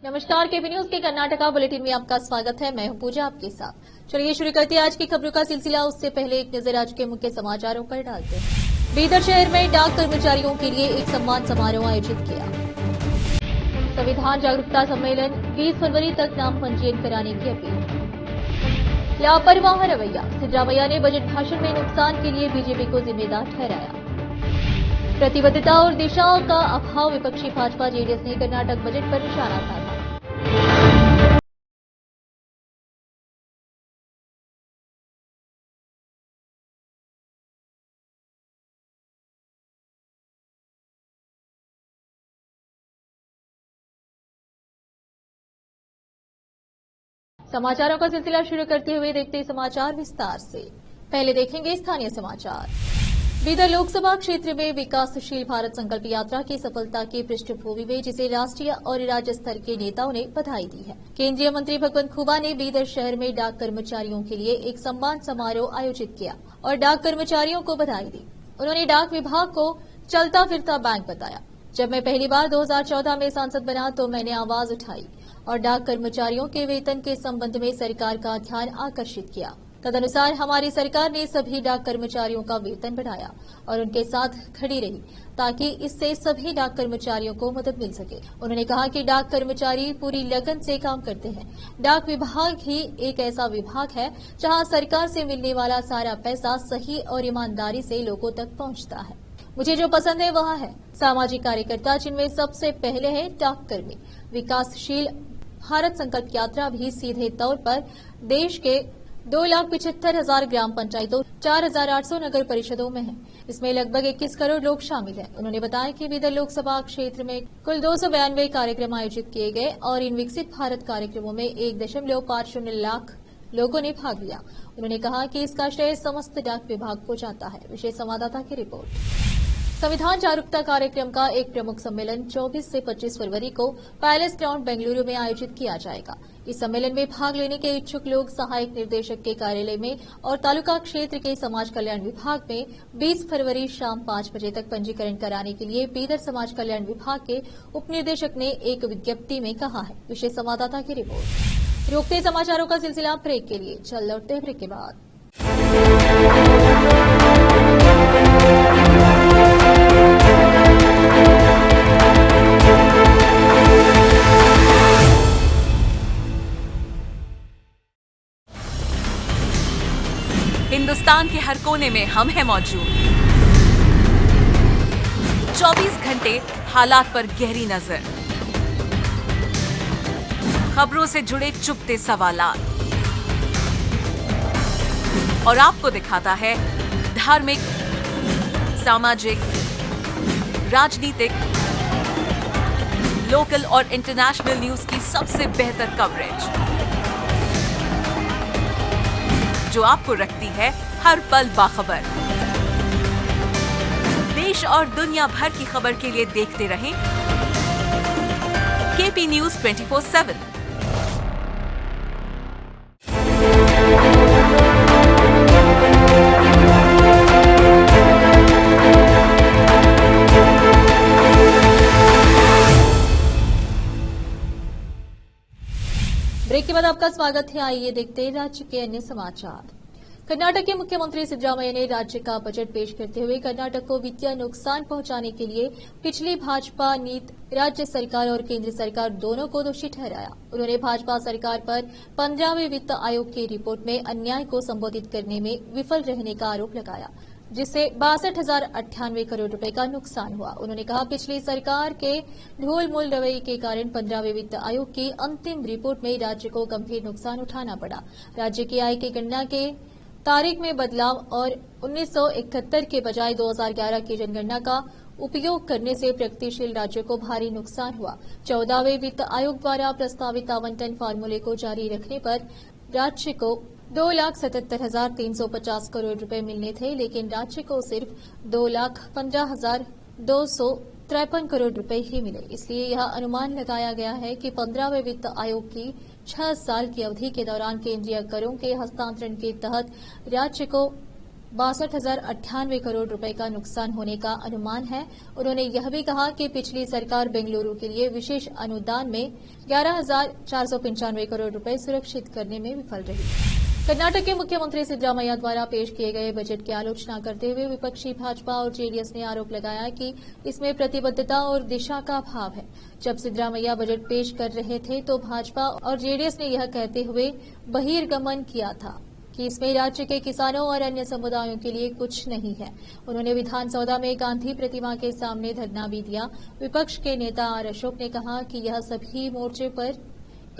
नमस्कार, KP news के Karnataka bulletin में आपका स्वागत है। मैं हूं पूजा आपके साथ। चलिए शुरू करते हैं आज की खबरों का सिलसिला। उससे पहले एक नजर आज के मुख्य समाचारों पर डालते हैं। बीदर शहर में डाक कर्मचारियों के लिए एक सम्मान समारोह आयोजित किया। संविधान जागरूकता सम्मेलन, 20 फरवरी तक नाम पंजीयन कराने की अपील। लापरवाह रवैया, सिद्धरामैया ने बजट भाषण में नुकसान के लिए बीजेपी को जिम्मेदार ठहराया। प्रतिबद्धता और दिशा का अभाव, विपक्षी भाजपा जेडीएस ने कर्नाटक बजट पर निशाना साधा। समाचारों का सिलसिला शुरू करते हुए देखते समाचार विस्तार से। पहले देखेंगे स्थानीय समाचार। बीदर लोकसभा क्षेत्र में विकासशील भारत संकल्प यात्रा की सफलता की पृष्ठभूमि में जिसे राष्ट्रीय और राज्य स्तर के नेताओं ने बधाई दी है। केंद्रीय मंत्री भगवंत खुबा ने बीदर शहर में डाक कर्मचारियों के लिए एक सम्मान समारोह आयोजित किया और डाक कर्मचारियों को बधाई दी। उन्होंने डाक विभाग को चलता फिरता बैंक बताया। जब मैं पहली बार 2014 में सांसद बना तो मैंने आवाज उठाई और डाक कर्मचारियों के वेतन के संबंध में सरकार का ध्यान आकर्षित किया। तदनुसार हमारी सरकार ने सभी डाक कर्मचारियों का वेतन बढ़ाया और उनके साथ खड़ी रही ताकि इससे सभी डाक कर्मचारियों को मदद मिल सके। उन्होंने कहा कि डाक कर्मचारी पूरी लगन से काम करते हैं। डाक विभाग ही एक ऐसा विभाग है जहां सरकार से मिलने वाला सारा पैसा सही और ईमानदारी से लोगों तक पहुंचता है। मुझे जो पसंद है वह है सामाजिक कार्यकर्ता, जिनमें सबसे पहले है डाककर्मी। विकासशील भारत संकल्प यात्रा भी सीधे तौर पर देश के 2,75,000 ग्राम पंचायतों, 4,800 नगर परिषदों में है। इसमें लगभग 21 करोड़ लोग शामिल हैं। उन्होंने बताया कि बीदर लोकसभा क्षेत्र में कुल 292 कार्यक्रम आयोजित किए गए और इन विकसित भारत कार्यक्रमों में 1.50 लाख लोगों ने भाग लिया। उन्होंने कहा कि इसका श्रेय समस्त डाक विभाग को जाता है। विशेष संवाददाता की रिपोर्ट। संविधान जागरूकता कार्यक्रम का एक प्रमुख सम्मेलन 24 से 25 फरवरी को पैलेस ग्राउंड बेंगलुरु में आयोजित किया जाएगा। इस सम्मेलन में भाग लेने के इच्छुक लोग सहायक निर्देशक के कार्यालय में और तालुका क्षेत्र के समाज कल्याण विभाग में 20 फरवरी शाम 5 बजे तक पंजीकरण कराने के लिए बीदर समाज कल्याण विभाग के उप निदेशक ने एक विज्ञप्ति में कहा है। विशेष संवाददाता की रिपोर्ट। रोकते समाचारों का सिलसिला ब्रेक के लिए। चल लौटते ब्रेक के बाद। हिंदुस्तान के हर कोने में हम हैं मौजूद। 24 घंटे हालात पर गहरी नजर, खबरों से जुड़े चुपते सवालात और आपको दिखाता है धार्मिक, सामाजिक, राजनीतिक, लोकल और इंटरनेशनल न्यूज की सबसे बेहतर कवरेज जो आपको रखती है हर पल बाखबर। देश और दुनिया भर की खबर के लिए देखते रहें केपी न्यूज 24/7। ब्रेक के बाद आपका स्वागत है। आइए देखते हैं राज्य के अन्य समाचार। कर्नाटक के मुख्यमंत्री सिद्धरामैया ने राज्य का बजट पेश करते हुए कर्नाटक को वित्तीय नुकसान पहुंचाने के लिए पिछली भाजपा नीति राज्य सरकार और केंद्र सरकार दोनों को दोषी ठहराया। उन्होंने भाजपा सरकार पर 15वें वित्त आयोग की रिपोर्ट में अन्याय को संबोधित करने में विफल रहने का आरोप लगाया, जिससे 62,098 करोड़ रुपए का नुकसान हुआ। उन्होंने कहा पिछली सरकार के ढोल-मोल रवैये के कारण 15वें वित्त आयोग की अंतिम रिपोर्ट में राज्य को गंभीर नुकसान उठाना पड़ा। राज्य की आय की गणना के तारीख में बदलाव और 1971 के बजाय 2011 की जनगणना का उपयोग करने से प्रगतिशील राज्यों को भारी नुकसान हुआ। 14वें वित्त आयोग द्वारा प्रस्तावित आवंटन फार्मूले को जारी रखने पर राज्य को 2,77,350 करोड़ रुपए मिलने थे, लेकिन राज्य को सिर्फ 2,15,253 करोड़ रुपए ही मिले। इसलिए यह अनुमान लगाया गया है कि 15वें वित्त आयोग की 6 साल की अवधि के दौरान केंद्रीय करों के हस्तांतरण के तहत राज्य को 62,098 करोड़ रुपए का नुकसान होने का अनुमान है। उन्होंने यह भी कहा कि पिछली सरकार बेंगलुरु के लिए विशेष अनुदान में 11,495 करोड़ रुपए सुरक्षित करने में विफल रही। कर्नाटक के मुख्यमंत्री सिद्धरामैया द्वारा पेश किए गए बजट की आलोचना करते हुए विपक्षी भाजपा और जेडीएस ने आरोप लगाया कि इसमें प्रतिबद्धता और दिशा का अभाव है। जब सिद्धरामैया बजट पेश कर रहे थे तो भाजपा और जेडीएस ने यह कहते हुए बहिर्गमन किया था कि इसमें राज्य के किसानों और अन्य समुदायों के लिए कुछ नहीं है। उन्होंने विधानसौधा में गांधी प्रतिमा के सामने धरना भी दिया। विपक्ष के नेता आर अशोक ने कहा कि यह सभी मोर्चे पर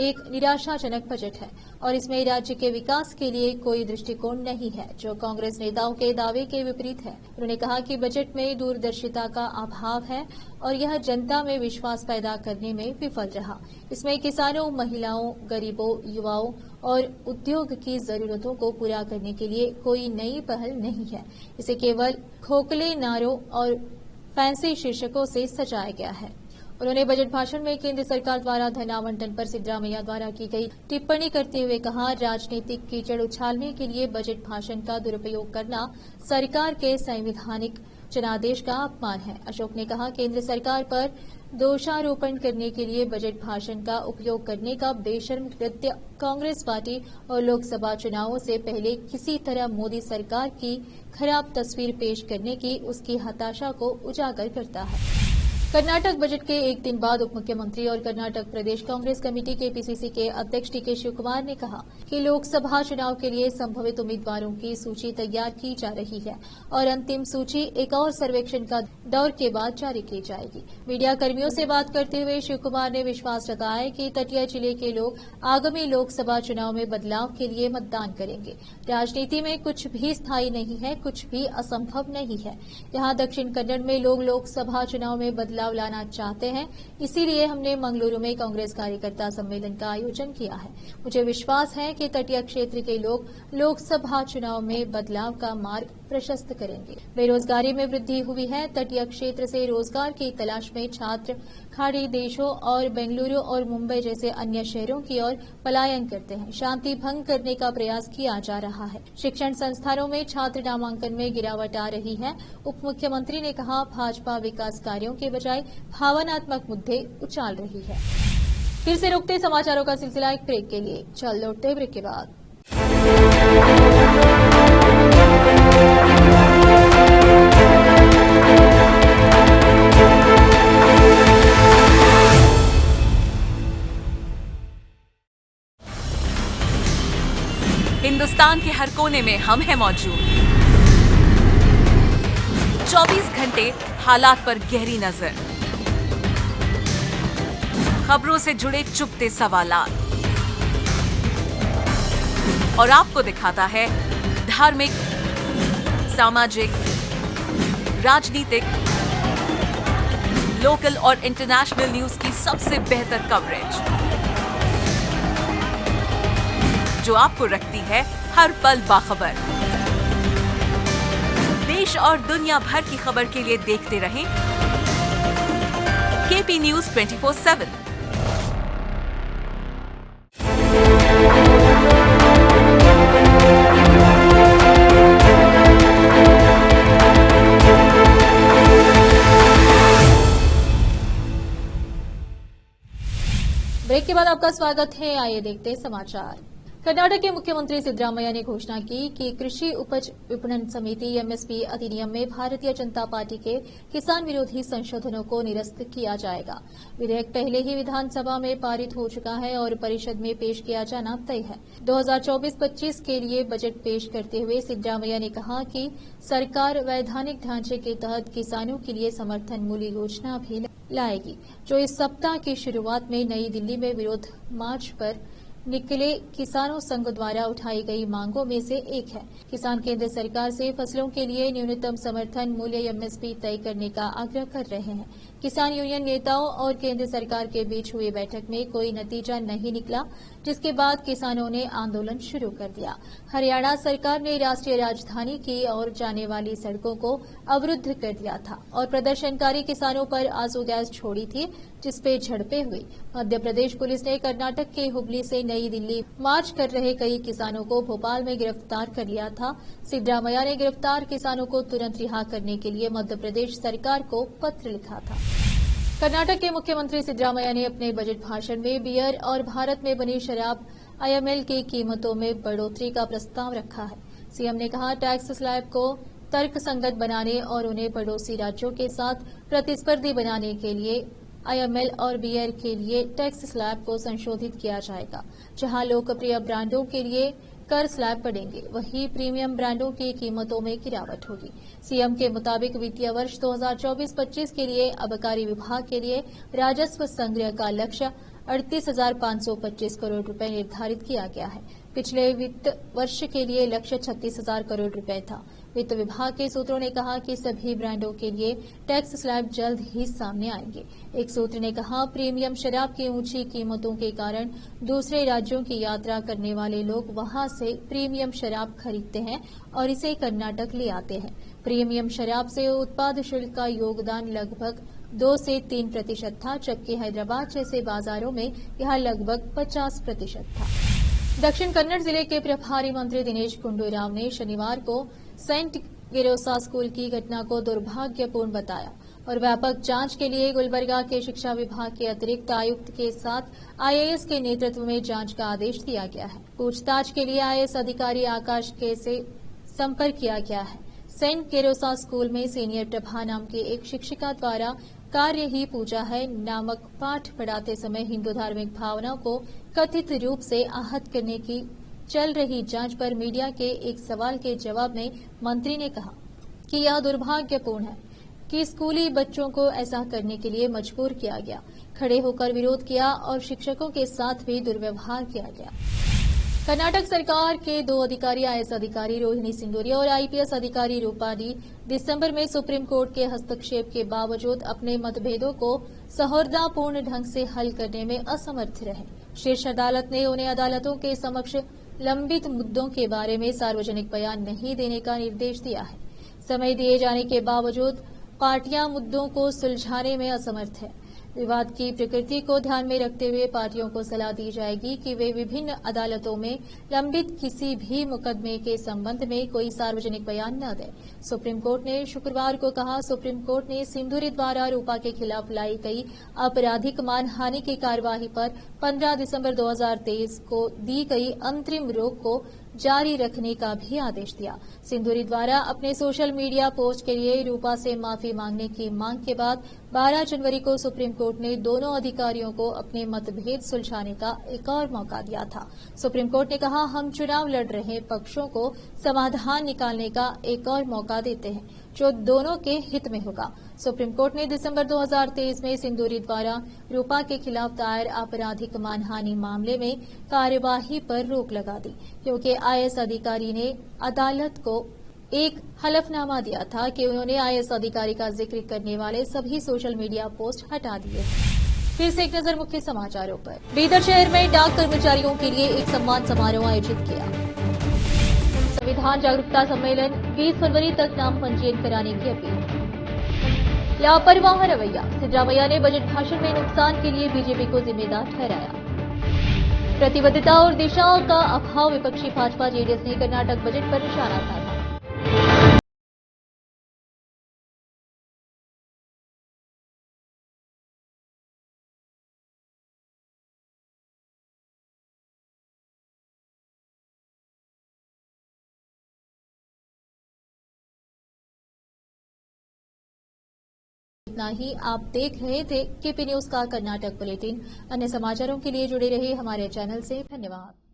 एक निराशाजनक बजट है और इसमें राज्य के विकास के लिए कोई दृष्टिकोण नहीं है, जो कांग्रेस नेताओं के दावे के विपरीत है। उन्होंने कहा कि बजट में दूरदर्शिता का अभाव है और यह जनता में विश्वास पैदा करने में विफल रहा। इसमें किसानों, महिलाओं, गरीबों, युवाओं और उद्योग की जरूरतों को पूरा करने के लिए कोई नई पहल नहीं है। इसे केवल खोखले नारों और फैंसी शीर्षकों से सजाया गया है। उन्होंने बजट भाषण में केंद्र सरकार द्वारा धन आवंटन पर सिद्धरामैया द्वारा की गई टिप्पणी करते हुए कहा, राजनीतिक कीचड़ उछालने के लिए बजट भाषण का दुरुपयोग करना सरकार के संवैधानिक जनादेश का अपमान है। अशोक ने कहा, केंद्र सरकार पर दोषारोपण करने के लिए बजट भाषण का उपयोग करने का बेशर्म कृत्य कांग्रेस पार्टी और लोकसभा चुनावों से पहले किसी तरह मोदी सरकार की खराब तस्वीर पेश करने की उसकी हताशा को उजागर करता है। कर्नाटक बजट के एक दिन बाद उप मुख्यमंत्री और कर्नाटक प्रदेश कांग्रेस कमेटी के पीसीसी के अध्यक्ष डीके शिवकुमार ने कहा कि लोकसभा चुनाव के लिए संभावित उम्मीदवारों की सूची तैयार की जा रही है और अंतिम सूची एक और सर्वेक्षण का दौर के बाद जारी की जाएगी। मीडिया कर्मियों से बात करते हुए शिवकुमार ने विश्वास जताया कि तटीय जिले के लोग आगामी लोकसभा चुनाव में बदलाव के लिए मतदान करेंगे। राजनीति में कुछ भी स्थायी नहीं है, कुछ भी असंभव नहीं है। यहाँ दक्षिण कन्नड़ में लोग लोकसभा चुनाव में बदलाव लाना चाहते हैं, इसीलिए हमने मंगलुरु में कांग्रेस कार्यकर्ता सम्मेलन का आयोजन किया है। मुझे विश्वास है कि तटीय क्षेत्र के लोग लोकसभा चुनाव में बदलाव का मार्ग प्रशस्त करेंगे। बेरोजगारी में वृद्धि हुई है। तटीय क्षेत्र से रोजगार की तलाश में छात्र खाड़ी देशों और बेंगलुरु और मुंबई जैसे अन्य शहरों की ओर पलायन करते हैं। शांति भंग करने का प्रयास किया जा रहा है। शिक्षण संस्थानों में छात्र नामांकन में गिरावट आ रही है। उप मुख्यमंत्री ने कहा, भाजपा विकास कार्यों के बजाय भावनात्मक मुद्दे उछाल रही है। फिर से रुकते समाचारों का सिलसिला एक ब्रेक के लिए। चल लौटते ब्रेक के बाद। हिंदुस्तान के हर कोने में हम हैं मौजूद। 24 घंटे हालात पर गहरी नजर, खबरों से जुड़े चुपते सवालात और आपको दिखाता है धार्मिक, सामाजिक, राजनीतिक, लोकल और इंटरनेशनल न्यूज की सबसे बेहतर कवरेज, जो आपको रखती है हर पल बाखबर। देश और दुनिया भर की खबर के लिए देखते रहें केपी न्यूज 24/7। ब्रेक के बाद आपका स्वागत है। आइए देखते समाचार। कर्नाटक के मुख्यमंत्री सिद्धरामैया ने घोषणा की कि कृषि उपज विपणन समिति एमएसपी अधिनियम में भारतीय जनता पार्टी के किसान विरोधी संशोधनों को निरस्त किया जाएगा। विधेयक पहले ही विधानसभा में पारित हो चुका है और परिषद में पेश किया जाना तय है। 2024-25 के लिए बजट पेश करते हुए सिद्धरामैया ने कहा कि सरकार वैधानिक ढांचे के तहत किसानों के लिए समर्थन मूल्य योजना भी लाएगी, जो इस सप्ताह की शुरुआत में नई दिल्ली में विरोध मार्च पर निकले किसानों संघ द्वारा उठाई गई मांगों में से एक है। किसान केंद्र सरकार से फसलों के लिए न्यूनतम समर्थन मूल्य एमएसपी तय करने का आग्रह कर रहे हैं। किसान यूनियन नेताओं और केंद्र सरकार के बीच हुई बैठक में कोई नतीजा नहीं निकला, जिसके बाद किसानों ने आंदोलन शुरू कर दिया। हरियाणा सरकार ने राष्ट्रीय राजधानी की ओर जाने वाली सड़कों को अवरुद्ध कर दिया था और प्रदर्शनकारी किसानों पर आंसू गैस छोड़ी थी, जिसपे झड़पें हुई। मध्य प्रदेश पुलिस ने कर्नाटक के हुबली से नई दिल्ली मार्च कर रहे कई किसानों को भोपाल में गिरफ्तार कर लिया था। सिद्धरामैया ने गिरफ्तार किसानों को तुरंत रिहा करने के लिए मध्य प्रदेश सरकार को पत्र लिखा था। कर्नाटक के मुख्यमंत्री सिद्धरामैया ने अपने बजट भाषण में बियर और भारत में बनी शराब IML की कीमतों में बढ़ोतरी का प्रस्ताव रखा है। सीएम ने कहा, टैक्स स्लैब को तर्कसंगत बनाने और उन्हें पड़ोसी राज्यों के साथ प्रतिस्पर्धी बनाने के लिए IML और बियर के लिए टैक्स स्लैब को संशोधित किया जाएगा। जहां लोकप्रिय ब्रांडों के लिए कर स्लैब बढ़ेंगे, वहीं प्रीमियम ब्रांडों की कीमतों में गिरावट होगी। सीएम के मुताबिक वित्तीय वर्ष 2024-25 के लिए आबकारी विभाग के लिए राजस्व संग्रह का लक्ष्य 38,525 करोड़ रुपए निर्धारित किया गया है। पिछले वित्त वर्ष के लिए लक्ष्य 36,000 करोड़ रुपए था। वित्त विभाग के सूत्रों ने कहा कि सभी ब्रांडों के लिए टैक्स स्लैब जल्द ही सामने आएंगे। एक सूत्र ने कहा, प्रीमियम शराब की ऊंची कीमतों के कारण दूसरे राज्यों की यात्रा करने वाले लोग वहां से प्रीमियम शराब खरीदते हैं और इसे कर्नाटक ले आते हैं। प्रीमियम शराब से उत्पाद शुल्क का योगदान लगभग 2 से 3% था, जबकि हैदराबाद जैसे बाजारों में यह लगभग 50% था। दक्षिण कन्नड़ जिले के प्रभारी मंत्री दिनेश गुंडूराव ने शनिवार को सेंट गिरोसा स्कूल की घटना को दुर्भाग्यपूर्ण बताया और व्यापक जांच के लिए गुलबर्गा के शिक्षा विभाग के अतिरिक्त आयुक्त के साथ IAS के नेतृत्व में जांच का आदेश दिया गया है। पूछताछ के लिए IAS अधिकारी आकाश के से संपर्क किया गया है। सेंट गिरोसा स्कूल में सीनियर प्रभा नाम की एक शिक्षिका द्वारा कार्य ही पूजा है नामक पाठ पढ़ाते समय हिंदू धार्मिक भावनाओं को कथित रूप से आहत करने की चल रही जांच पर मीडिया के एक सवाल के जवाब में मंत्री ने कहा कि यह दुर्भाग्यपूर्ण है कि स्कूली बच्चों को ऐसा करने के लिए मजबूर किया गया, खड़े होकर विरोध किया और शिक्षकों के साथ भी दुर्व्यवहार किया गया। कर्नाटक सरकार के 2 अधिकारी IAS अधिकारी रोहिणी सिंदूरिया और IPS अधिकारी रूपाली दिसंबर में सुप्रीम कोर्ट के हस्तक्षेप के बावजूद अपने मतभेदों को सौहार्दपूर्ण ढंग से हल करने में असमर्थ रहे। शीर्ष अदालत ने उन्हें अदालतों के समक्ष लंबित मुद्दों के बारे में सार्वजनिक बयान नहीं देने का निर्देश दिया है। समय दिए जाने के बावजूद पार्टियां मुद्दों को सुलझाने में असमर्थ है। विवाद की प्रकृति को ध्यान में रखते हुए पार्टियों को सलाह दी जाएगी कि वे विभिन्न अदालतों में लंबित किसी भी मुकदमे के संबंध में कोई सार्वजनिक बयान न दें। सुप्रीम कोर्ट ने शुक्रवार को कहा, सुप्रीम कोर्ट ने सिंधूरी द्वारा रूपा के खिलाफ लाई गई आपराधिक मानहानि की कार्यवाही पर 15 दिसंबर 2023 को दी गई अंतरिम रोक को जारी रखने का भी आदेश दिया। सिंधूरी द्वारा अपने सोशल मीडिया पोस्ट के लिए रूपा से माफी मांगने की मांग के बाद 12 जनवरी को सुप्रीम कोर्ट ने दोनों अधिकारियों को अपने मतभेद सुलझाने का एक और मौका दिया था। सुप्रीम कोर्ट ने कहा, हम चुनाव लड़ रहे पक्षों को समाधान निकालने का एक और मौका देते हैं जो दोनों के हित में होगा। सुप्रीम कोर्ट ने दिसंबर 2023 में सिंधूरी द्वारा रूपा के खिलाफ दायर आपराधिक मानहानि मामले में कार्यवाही पर रोक लगा दी, क्योंकि IAS अधिकारी ने अदालत को एक हलफनामा दिया था कि उन्होंने IAS अधिकारी का जिक्र करने वाले सभी सोशल मीडिया पोस्ट हटा दिए। फिर से एक नजर मुख्य समाचारों पर। बीदर शहर में डाक कर्मचारियों के लिए एक सम्मान समारोह आयोजित किया। संविधान जागरूकता सम्मेलन 20 फरवरी तक नाम पंजीयन कराने की अपील। लापरवाह रवैया, सिद्धरामैया ने बजट भाषण में नुकसान के लिए बीजेपी को जिम्मेदार ठहराया। प्रतिबद्धता और दिशा का अभाव, विपक्षी भाजपा जेडीएस ने कर्नाटक बजट पर निशाना साधा। इतना ही। आप देख रहे थे केपी न्यूज का कर्नाटक बुलेटिन। अन्य समाचारों के लिए जुड़े रहे हमारे चैनल से। धन्यवाद।